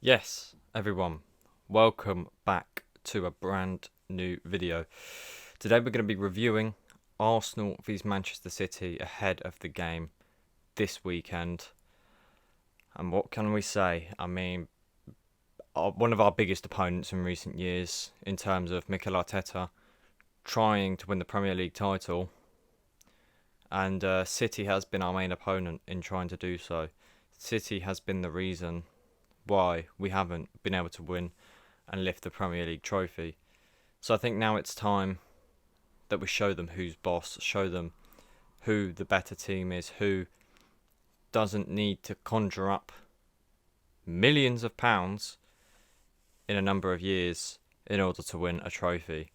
Yes, everyone, welcome back to a brand new video. Today we're going to be reviewing Arsenal vs Manchester City ahead of the game this weekend. And what can we say? I mean, one of our biggest opponents in recent years in terms of Mikel Arteta trying to win the Premier League title. And City has been our main opponent in trying to do so. City has been the reason why we haven't been able to win and lift the Premier League trophy. So I think now it's time that we show them who's boss, show them who the better team is, who doesn't need to conjure up millions of pounds in a number of years in order to win a trophy.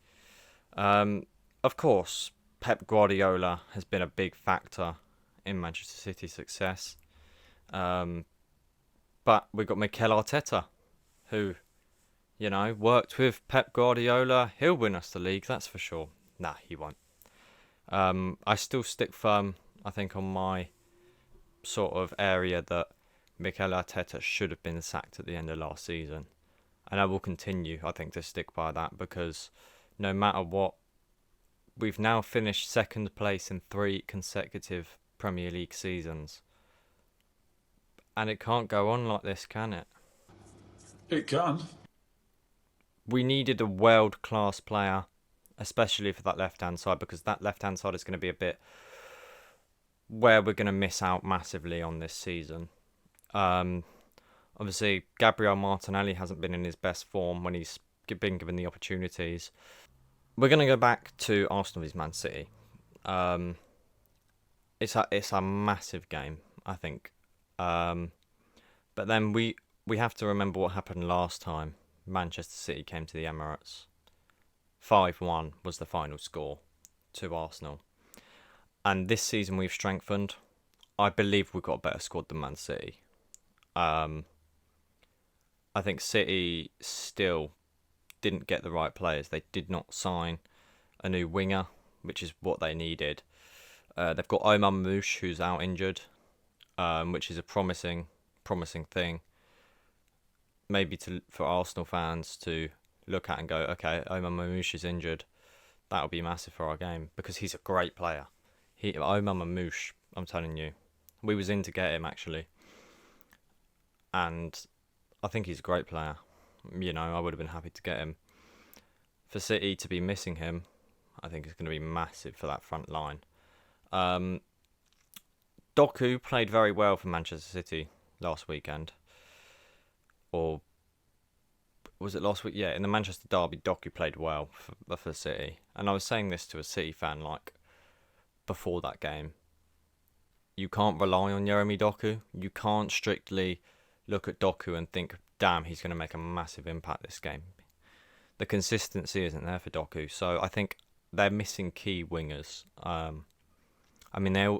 Of course, Pep Guardiola has been a big factor in Manchester City's success. But we've got Mikel Arteta, who, worked with Pep Guardiola. He'll win us the league, that's for sure. Nah, he won't. I still stick firm, I think, on my sort of area that Mikel Arteta should have been sacked at the end of last season. And I will continue, I think, to stick by that because no matter what, we've now finished second place in 3 consecutive Premier League seasons. And it can't go on like this, can it? It can. We needed a world-class player, especially for that left-hand side, because that left-hand side is going to be a bit where we're going to miss out massively on this season. Obviously, Gabriel Martinelli hasn't been in his best form when he's been given the opportunities. We're going to go back to Arsenal vs Man City. It's a massive game, I think. But then we have to remember what happened last time Manchester City came to the Emirates. 5-1 was the final score to Arsenal. And this season we've strengthened. I believe we've got a better squad than Man City. I think City still didn't get the right players. They did not sign a new winger, which is what they needed. They've got Omar Mamouche, who's out injured, which is a promising thing. Maybe for Arsenal fans to look at and go, okay, Omar Mamouche is injured. That'll be massive for our game because he's a great player. Omar Mamouche, I'm telling you, we was in to get him actually, and I think he's a great player. I would have been happy to get him. For City to be missing him, I think it's going to be massive for that front line. Doku played very well for Manchester City last weekend. Or was it last week? Yeah, in the Manchester derby, Doku played well for City. And I was saying this to a City fan before that game. You can't rely on Jeremy Doku. You can't strictly look at Doku and think, damn, he's going to make a massive impact this game. The consistency isn't there for Doku. So I think they're missing key wingers.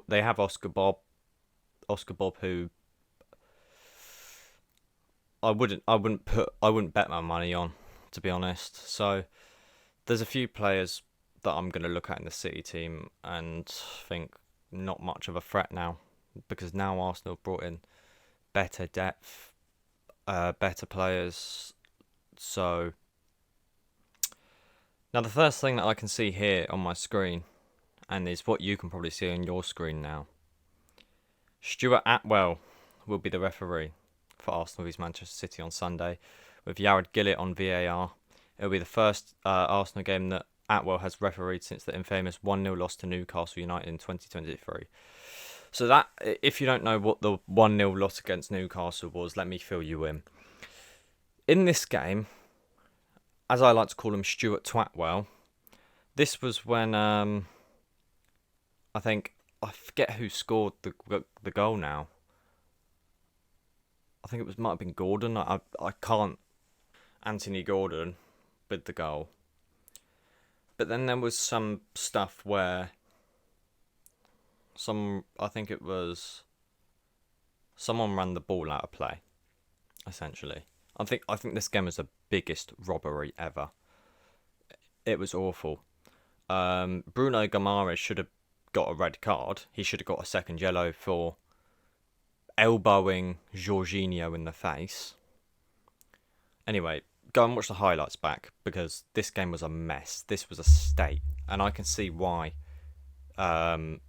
They have Oscar Bob, who I wouldn't bet my money on, to be honest. So there's a few players that I'm going to look at in the City team and think not much of a threat now, because now Arsenal brought in better depth, better players. So now the first thing that I can see here on my screen, and is what you can probably see on your screen now, Stuart Atwell will be the referee for Arsenal vs Manchester City on Sunday, with Jared Gillett on VAR. It'll be the first Arsenal game that Atwell has refereed since the infamous 1-0 loss to Newcastle United in 2023. So that, if you don't know what the 1-0 loss against Newcastle was, let me fill you in. In this game, as I like to call him, Stuart Twatwell, this was when I forget who scored the goal now. I think might have been Gordon. I can't. Anthony Gordon with the goal. But then there was some stuff where I think it was someone ran the ball out of play, essentially. I think this game was the biggest robbery ever. It was awful. Bruno Guimaraes should have got a red card. He should have got a second yellow for elbowing Jorginho in the face. Anyway, go and watch the highlights back because this game was a mess. This was a state, and I can see why Stuart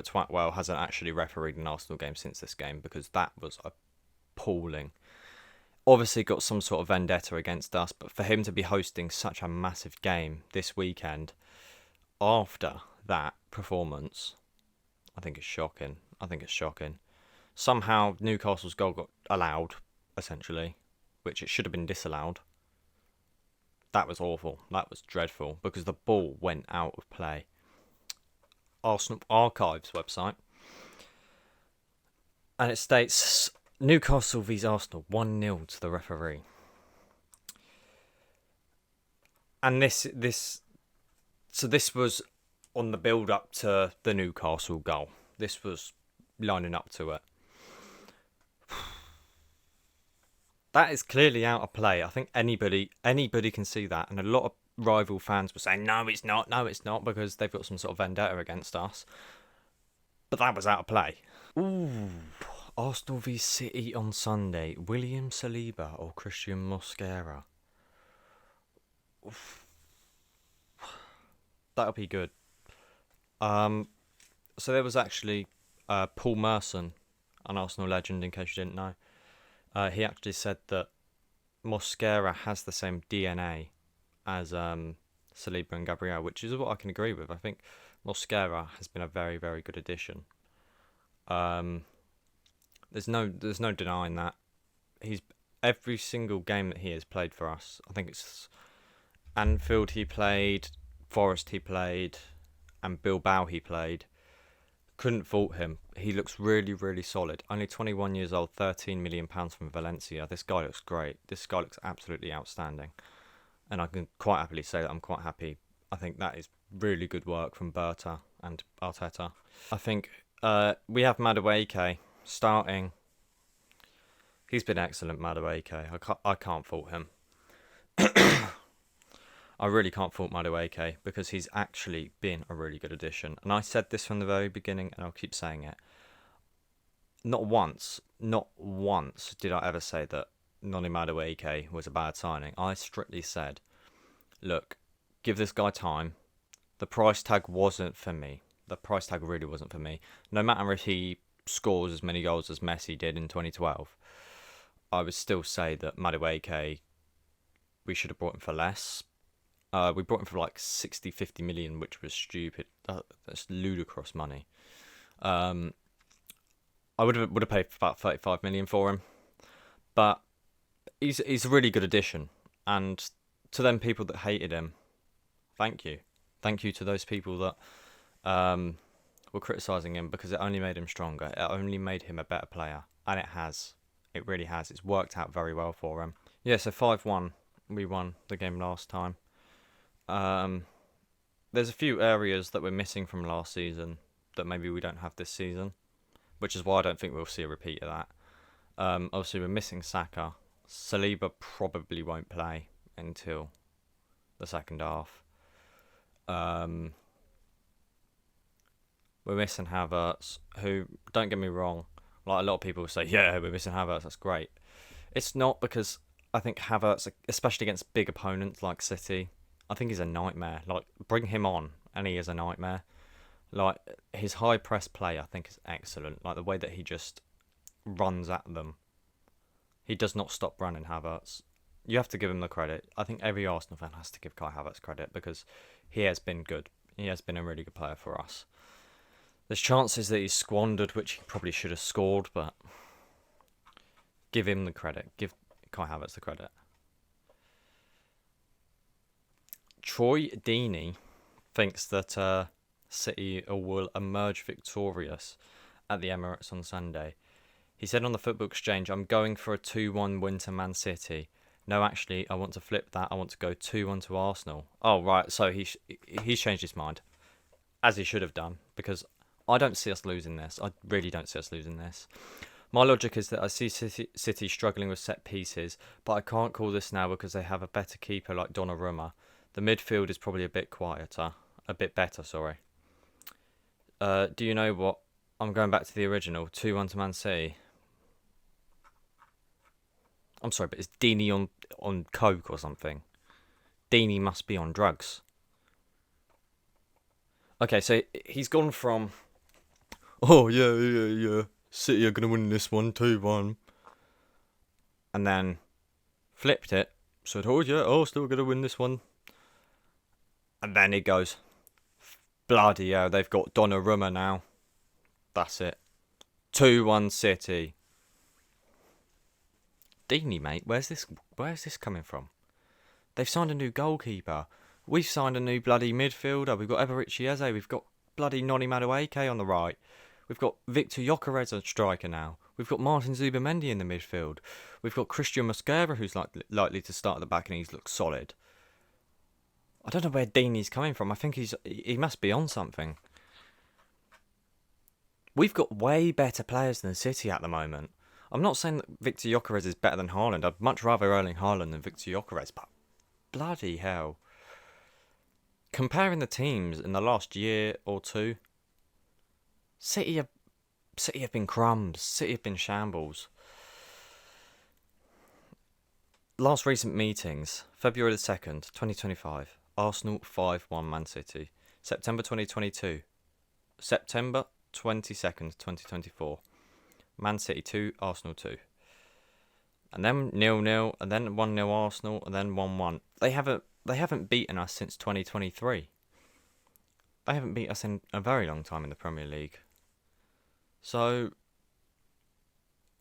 Twatwell hasn't actually refereed an Arsenal game since this game, because that was appalling. Obviously got some sort of vendetta against us, but for him to be hosting such a massive game this weekend after that performance, I think it's shocking. Somehow Newcastle's goal got allowed, essentially, which it should have been disallowed. That was awful. That was dreadful because the ball went out of play. Arsenal Archives website, and it states Newcastle vs Arsenal 1-0 to the referee. And this was on the build up to the Newcastle goal. This was lining up to it. That is clearly out of play. I think anybody can see that, and a lot of rival fans were saying, no, it's not, because they've got some sort of vendetta against us. But that was out of play. Ooh, Arsenal v City on Sunday. William Saliba or Christian Mosquera? That'll be good. So there was actually Paul Merson, an Arsenal legend, in case you didn't know. He actually said that Mosquera has the same DNA as Saliba and Gabriel, which is what I can agree with. I think Mosquera has been a very, very good addition. There's no denying that. He's every single game that he has played for us. I think it's Anfield he played, Forest he played, and Bilbao he played. Couldn't fault him. He looks really, really solid. Only 21 years old, £13 million from Valencia. This guy looks great. This guy looks absolutely outstanding. And I can quite happily say that I'm quite happy. I think that is really good work from Berta and Arteta. I think we have Madueke starting. He's been excellent, Madueke. I can't fault him. I really can't fault Madueke because he's actually been a really good addition. And I said this from the very beginning, and I'll keep saying it. Not once did I ever say that Noni Madueke was a bad signing. I strictly said, look, give this guy time. The price tag wasn't for me. The price tag really wasn't for me. No matter if he scores as many goals as Messi did in 2012, I would still say that Madueke, we should have brought him for less. We brought him for like 50 million, which was stupid. That's ludicrous money. I would have paid about 35 million for him, but he's a really good addition. And to them people that hated him, thank you to those people that were criticising him, because it only made him stronger. It only made him a better player, and it has. It really has. It's worked out very well for him. Yeah, so 5-1, we won the game last time. There's a few areas that we're missing from last season that maybe we don't have this season, which is why I don't think we'll see a repeat of that. Obviously, we're missing Saka. Saliba probably won't play until the second half. We're missing Havertz, who, don't get me wrong, like a lot of people say, yeah, we're missing Havertz, that's great. It's not, because I think Havertz, especially against big opponents like City, I think he's a nightmare. Like, bring him on, and he is a nightmare. Like, his high press play, I think, is excellent. Like, the way that he just runs at them. He does not stop running, Havertz. You have to give him the credit. I think every Arsenal fan has to give Kai Havertz credit, because he has been good. He has been a really good player for us. There's chances that he's squandered, which he probably should have scored, but give him the credit. Give Kai Havertz the credit. Troy Deeney thinks that City will emerge victorious at the Emirates on Sunday. He said on the Football Exchange, I'm going for a 2-1 win to Man City. No, actually, I want to flip that. I want to go 2-1 to Arsenal. Oh, right. So he's changed his mind, as he should have done, because I don't see us losing this. I really don't see us losing this. My logic is that I see City struggling with set pieces, but I can't call this now because they have a better keeper like Donnarumma. The midfield is probably a bit better, sorry. Do you know what? I'm going back to the original, 2-1 to Man City. I'm sorry, but is Deeney on coke or something? Deeney must be on drugs. Okay, so he's gone from, oh yeah, City are gonna win this one 2-1, and then flipped it. Said, oh yeah, still gonna win this one, and then he goes, bloody hell, they've got Donnarumma now. That's it. 2-1 City. Deeney, mate, where's this coming from? They've signed a new goalkeeper. We've signed a new bloody midfielder. We've got Eberici Eze. We've got bloody Noni Madueke on the right. We've got Victor Gyökeres a striker now. We've got Martin Zubamendi in the midfield. We've got Christian Mosquera, who's likely to start at the back, and he's looked solid. I don't know where Deeney's coming from. I think he must be on something. We've got way better players than City at the moment. I'm not saying that Victor Gyökeres is better than Haaland. I'd much rather Erling Haaland than Victor Gyökeres, but bloody hell. Comparing the teams in the last year or two, City have been crumbs. City have been shambles. Last recent meetings, February the 2nd, 2025, Arsenal 5-1 Man City. September 2022, September 22nd, 2024, Man City 2, Arsenal 2. And then 0-0, and then 1-0 Arsenal, and then 1-1. They haven't beaten us since 2023. They haven't beat us in a very long time in the Premier League. So,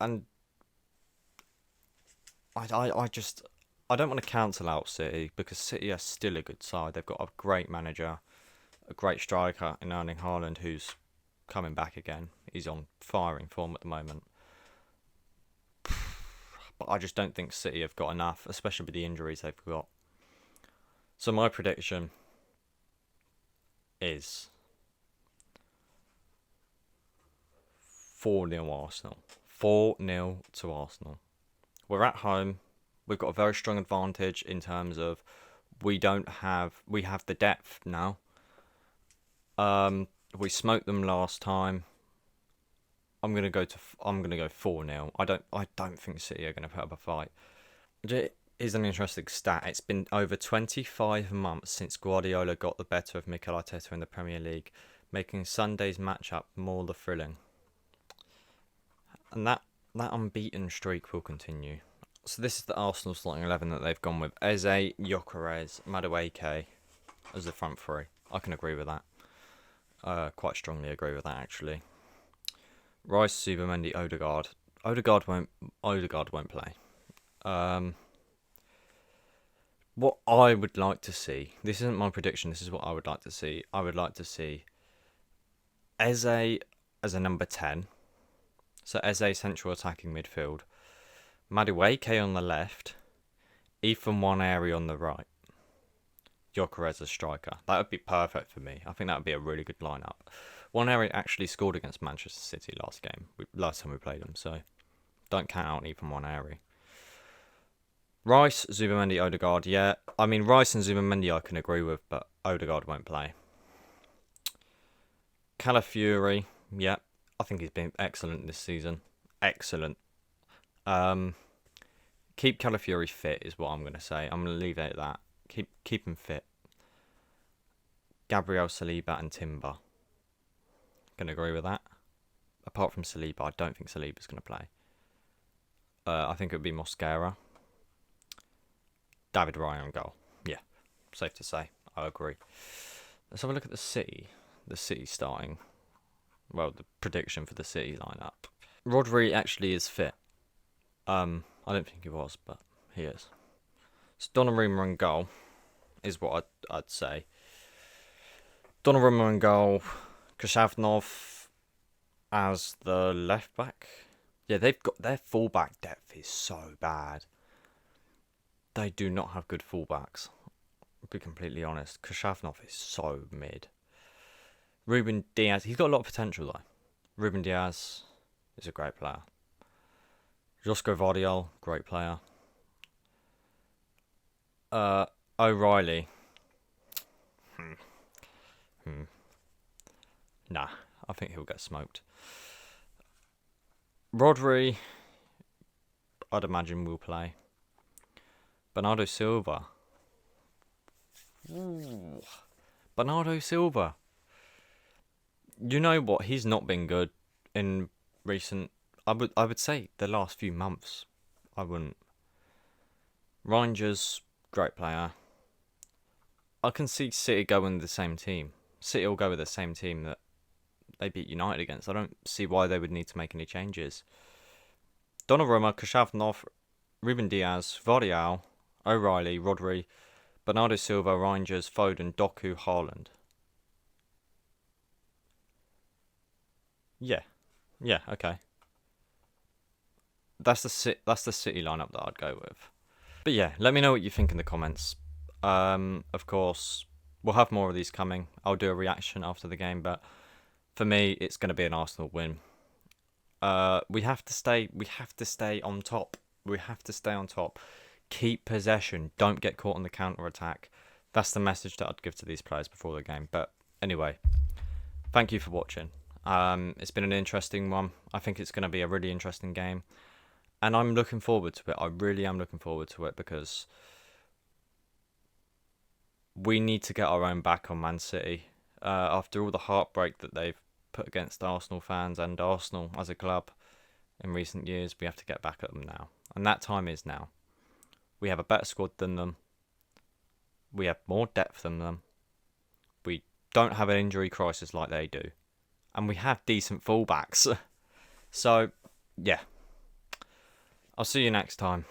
and I don't want to cancel out City, because City are still a good side. They've got a great manager, a great striker in Erling Haaland, who's coming back again. He's on firing form at the moment. But I just don't think City have got enough, especially with the injuries they've got. So my prediction is 4-0 Arsenal. 4-0 to Arsenal. We're at home. We've got a very strong advantage in terms of we have the depth now. We smoked them last time. I'm gonna go 4-0. I don't think City are gonna put up a fight. Here's an interesting stat. It's been over 25 months since Guardiola got the better of Mikel Arteta in the Premier League, making Sunday's matchup more the thrilling. And that unbeaten streak will continue. So this is the Arsenal starting 11 that they've gone with. Eze, Gyökeres, Madueke as the front three. I can agree with that. Quite strongly agree with that, actually. Rice, Zubamendi, Odegaard. Odegaard won't play. What I would like to see, this isn't my prediction, this is what I would like to see. I would like to see Eze as a number 10. So Eze central attacking midfield. Madueke on the left. Ethan Nwaneri on the right. Gyökeres as striker. That would be perfect for me. I think that would be a really good lineup. Nwaneri actually scored against Manchester City last time we played them, so don't count out Ethan Nwaneri. Rice, Zubamendi, Odegaard, yeah. I mean, Rice and Zubamendi I can agree with, but Odegaard won't play. Calafiori, yeah. I think he's been excellent this season. Excellent. Keep Calafiori fit is what I'm going to say. I'm going to leave it at that. Keep him fit. Gabriel, Saliba and Timber. Can agree with that. Apart from Saliba, I don't think Saliba's going to play. I think it would be Mosquera. David Raya on goal. Yeah, safe to say. I agree. Let's have a look at the City. The City starting. Well, the prediction for the City lineup. Rodri actually is fit. I don't think he was, but he is. So Donnarumma on goal is what I'd say. Donnarumma on goal. Koshavnov as the left back. Yeah, they've got their fullback depth is so bad. They do not have good fullbacks. I'll be completely honest. Koshavnov is so mid. Ruben Diaz, he's got a lot of potential though. Ruben Diaz is a great player. Josko Vardiol, great player. O'Reilly. Nah, I think he'll get smoked. Rodri, I'd imagine will play. Bernardo Silva. Ooh. Bernardo Silva. You know what? He's not been good in recent. I would say the last few months. I wouldn't. Rangers, great player. I can see City going with the same team. City will go with the same team that they beat United against. I don't see why they would need to make any changes. Donnarumma, Kashavnov, Ruben Diaz, Vardial, O'Reilly, Rodri, Bernardo Silva, Rangers, Foden, Doku, Haaland. Yeah, okay. That's the City lineup that I'd go with. But yeah, let me know what you think in the comments. Of course, we'll have more of these coming. I'll do a reaction after the game, but for me, it's going to be an Arsenal win. We have to stay on top. We have to stay on top. Keep possession. Don't get caught on the counter attack. That's the message that I'd give to these players before the game. But anyway, thank you for watching. It's been an interesting one. I think it's going to be a really interesting game. And I'm looking forward to it. I really am looking forward to it because we need to get our own back on Man City. After all the heartbreak that they've put against Arsenal fans and Arsenal as a club in recent years, we have to get back at them now. And that time is now. We have a better squad than them. We have more depth than them. We don't have an injury crisis like they do. And we have decent fullbacks. So, yeah. I'll see you next time.